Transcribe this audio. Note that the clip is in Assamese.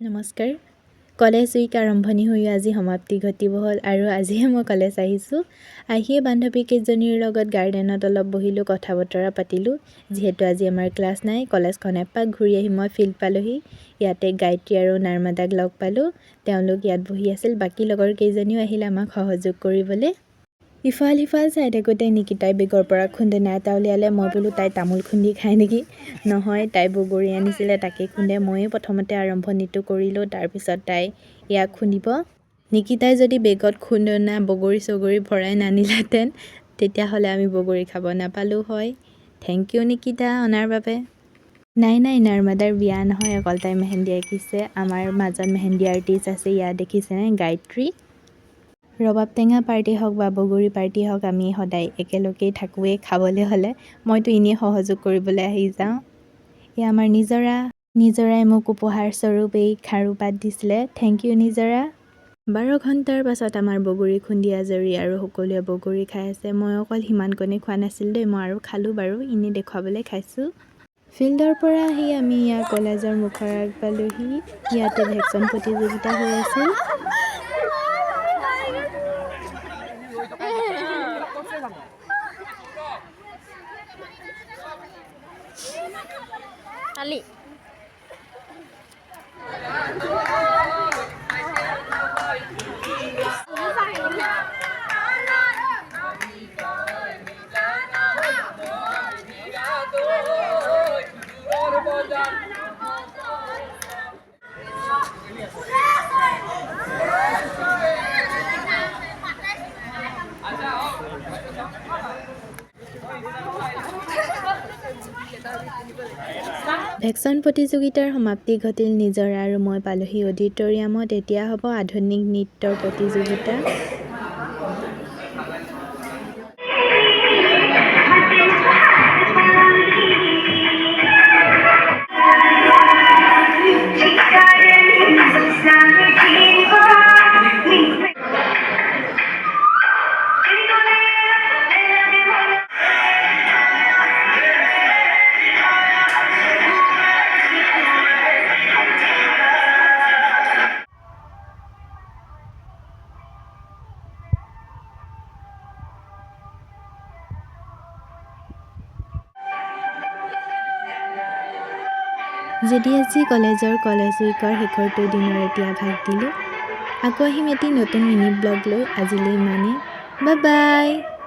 নমস্কাৰ। কলেজ উইক আৰম্ভণি হৈ আজি সমাপ্তি ঘটিব হ'ল আৰু আজিহে মই কলেজ আহিছোঁ। আহিয়ে বান্ধৱী কেইজনীৰ লগত গাৰ্ডেনত অলপ বহিলোঁ, কথা বতৰা পাতিলোঁ। যিহেতু আজি আমাৰ ক্লাছ নাই, কলেজখন এপাক ঘূৰি আহি মই ফিল্ড পালোহি। ইয়াতে গায়ত্ৰী আৰু নাৰ্মাদাক লগ পালোঁ। তেওঁলোক ইয়াত বহি আছিল। বাকী লগৰ কেইজনীও আহিল আমাক সহযোগ কৰিবলৈ। ইফাল সিফাল চাই থাকোঁতে নিকিতাই বেগৰ পৰা খুন্দনা এটা উলিয়ালে। মই বোলো তাই তামোল খুন্দি খায় নেকি? নহয়, তাই বগৰী আনিছিলে, তাকে খুন্দে। ময়ে প্ৰথমতে আৰম্ভণিটো কৰিলোঁ, তাৰপিছত তাই ইয়াক খুন্দিব। নিকিতাই যদি বেগত খুন্দনা বগৰী চগৰী ভৰাই নানিলেহেঁতেন, তেতিয়াহ'লে আমি বগৰী খাব নাপালোঁ হয়। থেংক ইউ নিকিতা অনাৰ বাবে। নাই নাৰ্মাদাৰ বিয়া নহয়, অকল তাই মেহেন্দি আঁকিছে। আমাৰ মাজত মেহেন্দি আৰ্টিষ্ট আছে, ইয়াত দেখিছেনে, গায়ত্ৰী। ৰবাব টেঙা পাৰ্টি হওক বা বগৰী পাৰ্টি হওক, আমি সদায় একেলগেই থাকোঁৱেই খাবলৈ হ'লে। মইতো এনেই সহযোগ কৰিবলৈ আহি যাওঁ। এয়া আমাৰ নিজৰাই মোক উপহাৰস্বৰূপ এই খাৰু পাত দিছিলে। থেংক ইউ নিজৰা। 12 ঘণ্টাৰ পাছত আমাৰ বগৰী খুন্দি আজৰি আৰু সকলোৱে বগৰী খাই আছে। মই অকল সিমানকণেই খোৱা নাছিলোঁ দেই, মই আৰু খালোঁ বাৰু, এনেই দেখুৱাবলৈ খাইছোঁ। ফিল্ডৰ পৰা আহি আমি ইয়াৰ কলেজৰ মুখৰ আগ পালোহি। ইয়াতে ভেকচন প্ৰতিযোগিতা হৈ আছিল। ভেকচন প্ৰতিযোগিতাৰ সমাপ্তি ঘটিল। নিজৰা আৰু মই পালোহি অডিটৰিয়ামত। এতিয়া হ'ব আধুনিক নৃত্যৰ প্ৰতিযোগিতা। JDSG কলেজৰ কলেজ উইকৰ শেষৰটো দিনৰ এতিয়া ভাগ দিলোঁ। আকৌ আহিম এটি নতুন মিনি ব্লগ লৈ। আজিলৈ ইমানেই। Bye bye.